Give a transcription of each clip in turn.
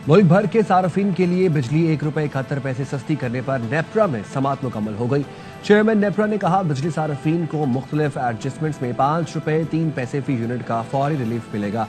मुल्क भर के सार्फिन के लिए बिजली ₹1.71 सस्ती करने पर नेप्रा में समाअत मुकम्मल हो गई। चेयरमैन नेप्रा ने कहा बिजली सार्फिन को मुख्तलिफ एडजस्टमेंट्स में ₹5.03 फी यूनिट का फौरी रिलीफ मिलेगा।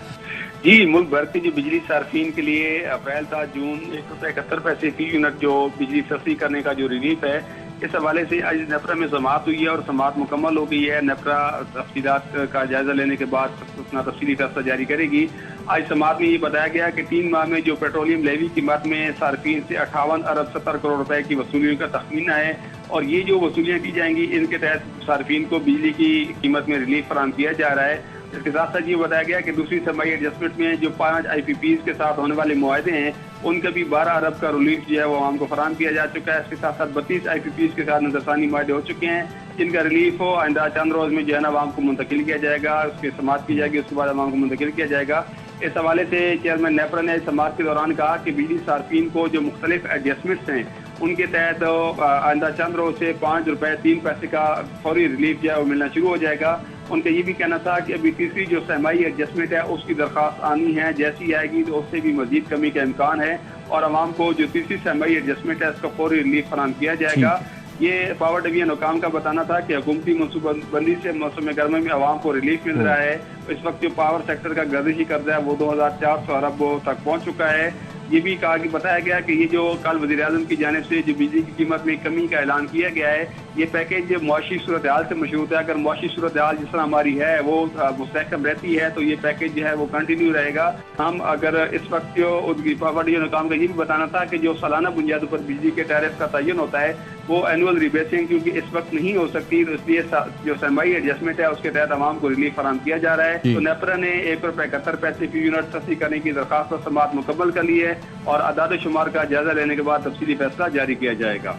जी, मुल्क भर के जो बिजली सार्फिन के लिए अप्रैल था जून ₹1.71 फी यूनिट जो बिजली सस्ती करने का जो रिलीफ है, इस हवाले से आज नेप्रा में समाअत हुई है और समाअत मुकम्मल हो गई है। नेप्रा तफसीलात का जायजा लेने के बाद अपना तफसीली फैसला जारी करेगी। आज समाअत में ये बताया गया कि 3 माह में जो पेट्रोलियम लेवी की मद में सार्फिन से 58 अरब 70 करोड़ रुपए की वसूलियों का तखमीना है और ये जो वसूलियाँ की जाएंगी इनके तहत सार्फिन को बिजली की कीमत में रिलीफ फराहम किया जा रहा है। इसके साथ साथ ये बताया गया कि दूसरी सरमाई एडजस्टमेंट में जो 5 IPPs के साथ होने वाले मुआहदे हैं उनका भी 12 अरब का रिलीफ जो है वो आवाम को फराहम किया जा चुका है। इसके साथ साथ 32 IPPs के साथ नजरसानी मुआहदे हो चुके हैं जिनका रिलीफ हो आइंदा चंद रोज में जो है ना आवाम को मुंतकिल किया जाएगा, उसकी समाअत की जाएगी, उसके बाद आवाम को मुंतकिल किया जाएगा। इस हवाले से चेयरमैन नेप्रा ने समाअत के दौरान कहा कि बिजली सार्फिन को जो मुख्तलिफ एडजस्टमेंट्स हैं उनके तहत आइंदा चंद रोज से ₹5.03 का फौरी रिलीफ जो है वो मिलना शुरू हो जाएगा। उनका ये भी कहना था कि अभी तीसरी जो सहमाई एडजस्टमेंट है उसकी दरख्वास्त आनी है, जैसी आएगी तो उससे भी मजीद कमी का इम्कान है और आवाम को जो तीसरी सहमाई एडजस्टमेंट है उसका फौरी रिलीफ फराहम किया जाएगा। ये पावर डिवीजन हुकाम का बताना था कि हुकूमती मनसूबाबंदी से मौसम गर्मा में आवाम को रिलीफ मिल रहा है। इस वक्त जो पावर सेक्टर का गर्दिशी कर्जा है वो 2400 अरब तक पहुँच चुका है। ये भी कहा कि बताया गया कि ये जो कल वज़ीर-ए-आज़म की जानिब से जो बिजली की कीमत में कमी का ऐलान किया गया है, ये पैकेज मुआशी सूरत हाल से मशरूत है। अगर मुआशी सूरत हाल जिस तरह हमारी है वो मुस्तहकम रहती है तो ये पैकेज जो है वो कंटिन्यू रहेगा। हम अगर इस वक्त जो पावर डिवीजन काम का ये भी बताना था कि जो सालाना बुनियादों पर बिजली के टैरिफ का तयन होता है वो एनुअल रिबेसिंग क्योंकि इस वक्त नहीं हो सकती तो इसलिए जो सरमाई एडजस्टमेंट है उसके तहत आवाम को रिलीफ फराहम किया जा रहा है। तो नेप्रा ने ₹1.71 फी यूनिट सस्ती करने की दरखास्त पर समाअत मुकम्मल कर ली है और अदाद शुमार का जायजा लेने के बाद तफसीली फैसला जारी किया जाएगा।